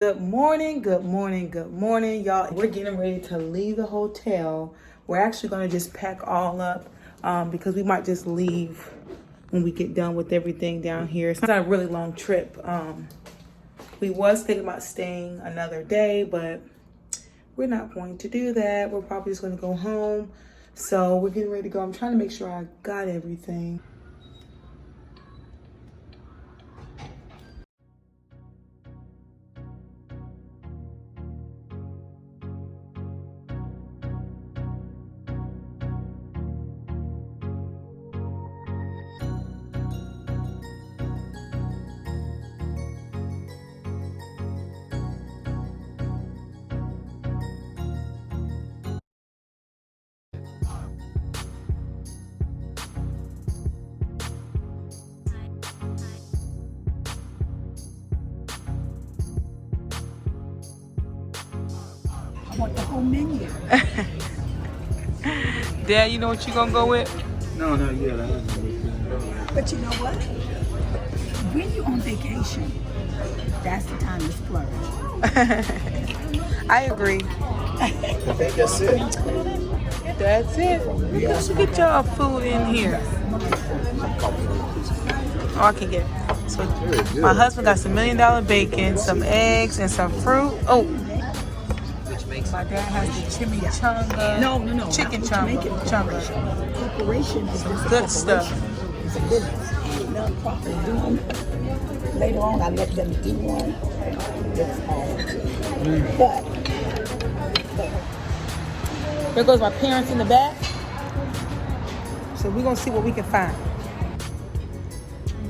Good morning, good morning, good morning, y'all. We're getting ready to leave the hotel. We're actually going to just pack all up because we might just leave when we get done with everything down here. It's not a really long trip. We was thinking about staying another day, but we're not going to do that. We're probably just going to go home. So we're getting ready to go. I'm trying to make sure I got everything. I want the whole menu. Dad, you know what you gonna go with? No, yeah. But you know what? When you're on vacation, that's the time to splurge. I agree. I think that's it. That's it. You should get your food in here. Oh, I can get it. So my husband got some $1 million bacon, some eggs, and some fruit. Oh, my dad has the chimichanga. No. Chicken changa. Corporation is just Good stuff. It's a business. Ain't non-profit doing. Later on, I let them do one. It's all. But There goes my parents in the back. So we're gonna see what we can find.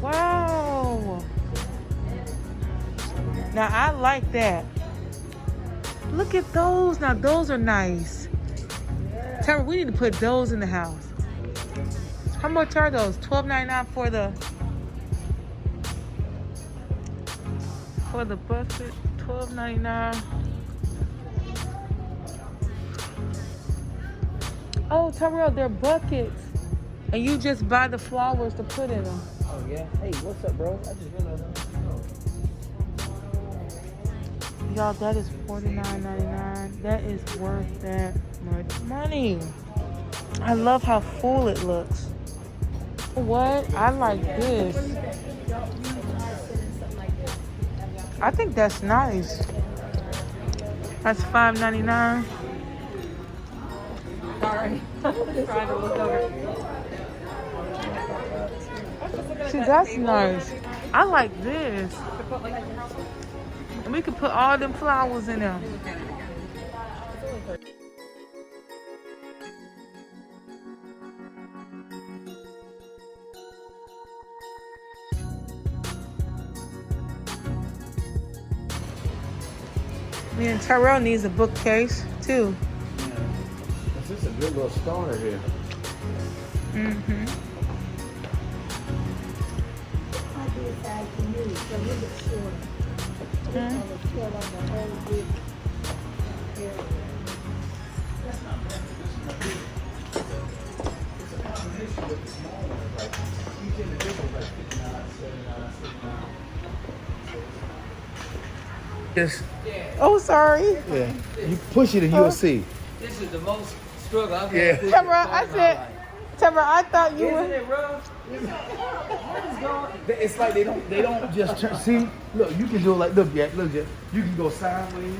Wow. Now I like that. Look at those. Now those are nice. Tell me, we need to put those in the house. How much are those? $12.99 for the bucket. $12.99. Oh, Tyrell, they're buckets. And you just buy the flowers to put in them. Oh, yeah? Hey, what's up, bro? I just realized. Y'all, that is $49.99. That is worth that much money. I love how full it looks. What? I like this. I think that's nice. That's $5.99. sorry. Trying to look over. See, that's nice. I like this. And we could put all them flowers in there. Me and Tyrell needs a bookcase too. This is a good little starter here. Mm-hmm. Yes. Oh, sorry. Yeah. You push it and you'll see. This is the most struggle I've Yeah. had. Tyrell, I said, Tyrell, I thought you Isn't were. it rough? It's like they don't just turn. See, look, you can do it like, look, you can go sideways.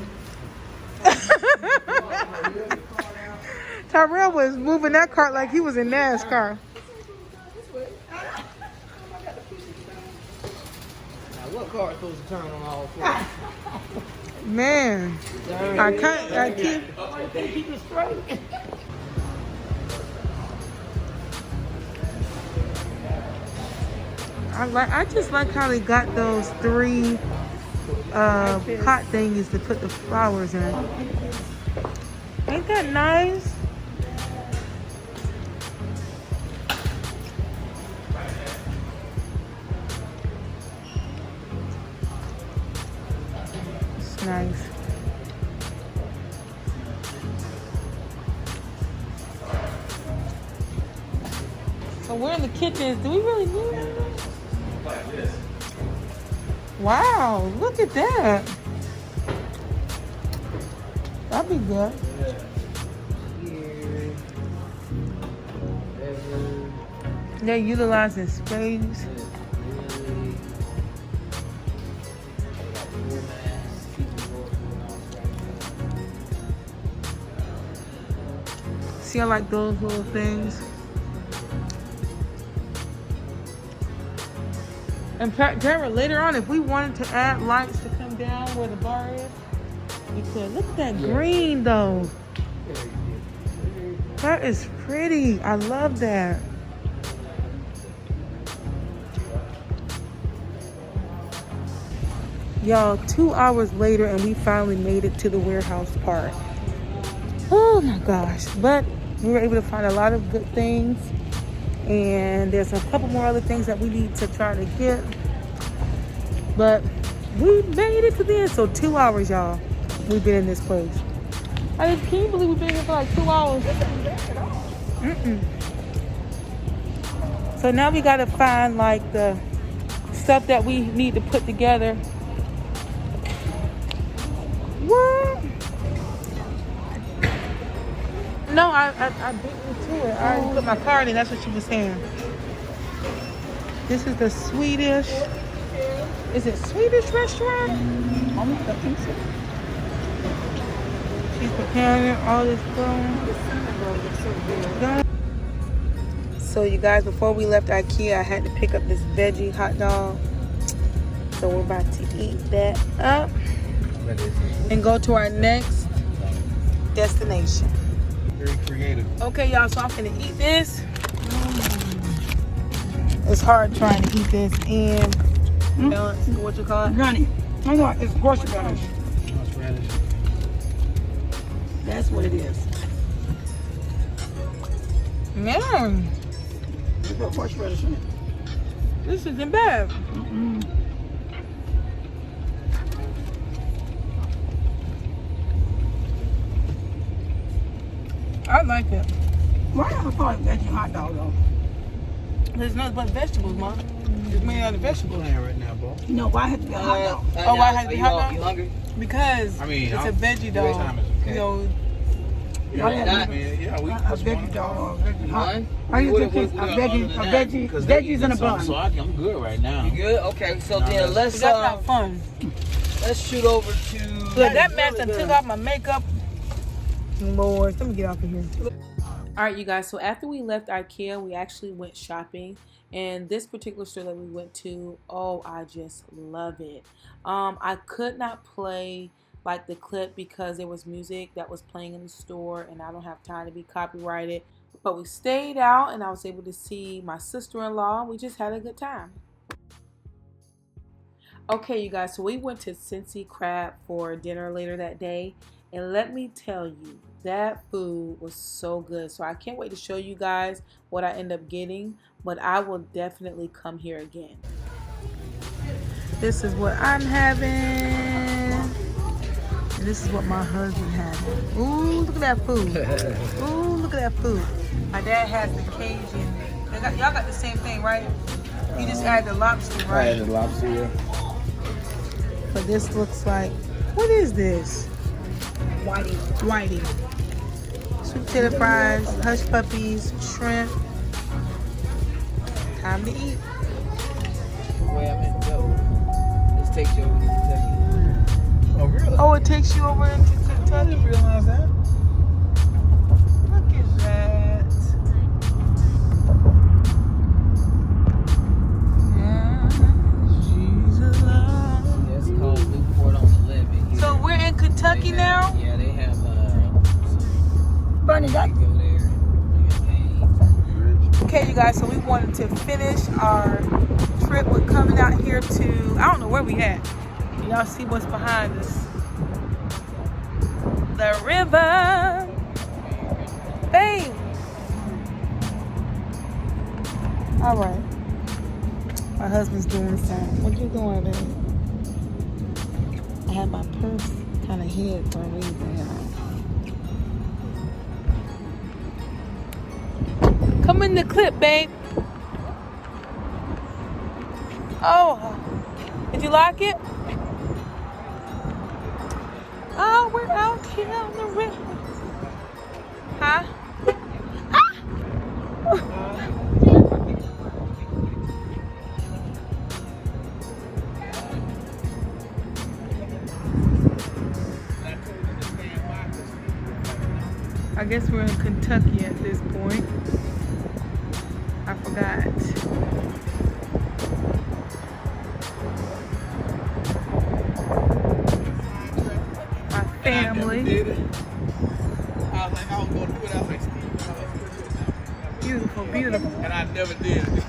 Tyrell was moving that cart like he was in NASCAR. Now, what car is supposed to turn on all four? Man, I keep. I just like how they got those 3 pot thingies to put the flowers in. Ain't that nice? It's nice. So we're in the kitchen. Do we really need that? Wow, look at that. That'd be good. Yeah. Here. Ever. They're utilizing space. Really. See, I like those little things. And Jared, later on, if we wanted to add lights to come down where the bar is, we could. Look at that green, though. That is pretty. I love that. Y'all, 2 hours later, and we finally made it to the warehouse part. Oh my gosh. But we were able to find a lot of good things. And there's a couple more other things that we need to try to get. But we made it to the end. So 2 hours, y'all, we've been in this place. Can you believe we've been here for like 2 hours? So now we got to find like the stuff that we need to put together. What? No, I beat you to it. I already put my card in. That's what she was saying. This is the Swedish. Is it Swedish restaurant? I think so. She's preparing all this food. So you guys, before we left IKEA, I had to pick up this veggie hot dog. So we're about to eat that up and go to our next destination. Very creative. Okay, y'all, so I'm gonna eat this. It's hard trying to eat this and balance, what you call it? Honey, I know it's horseradish. Horseradish. That's what it is. Man, You put horseradish in it. this isn't bad. I like it. Why do I call it veggie hot dog though? There's nothing but vegetables, Mom. It's made out of vegetables. Playing right now, bro. You know why it has to be a hot dog? Oh, why it has to be hot dog? You hungry? Because I mean, it's a veggie dog. Time is okay. You know, Yeah, Why not? yeah, we A veggie dog or a veggie hot. One? Are you What- thinking what- a other veggie? than A that? veggie? Because they Veggies in a bun. So I'm good right now. You good? Okay, so No, then let's that's not fun. let's shoot over to. Look, that mess done took off my makeup. Lord, let me get off of here. All right, you guys. So after we left IKEA, we actually went shopping. And this particular store that we went to, oh, I just love it. I could not play like the clip because there was music that was playing in the store and I don't have time to be copyrighted. But we stayed out and I was able to see my sister-in-law. We just had a good time. Okay, you guys, so we went to Cincy Crab for dinner later that day. And let me tell you, that food was so good. So I can't wait to show you guys what I end up getting. But I will definitely come here again. This is what I'm having. And this is what my husband having. Ooh, look at that food. Ooh, look at that food. My dad has the Cajun. Y'all got the same thing, right? You just add the lobster, right? I had the lobster, yeah. But this looks like, what is this? Whitey. Sweet potato fries, hush puppies, shrimp. Time to eat. Where I meant to go. Let's take you over to Kentucky. Oh, really? Oh, it takes you over into I Kentucky. didn't realize that. Look at that. Yeah, Jesus love. Yeah, it's called Newport on the Levee. So we're in Kentucky now? Yeah, they have Bernie, that go there. They got games. Okay, you guys, so we wanted to finish our trip with coming out here to, I don't know where we at. Y'all see what's behind us. The river. Babe. All right. My husband's doing the same. What you doing, babe? I have my purse kind of hid for a reason, you know. Come in the clip, babe. Oh, did you like it? Oh, we're out here on the I guess we're in Kentucky at this point. I forgot. My family. Did it. I was like, I was gonna do it. I was like, Steve, Beautiful, beautiful. and I never did it.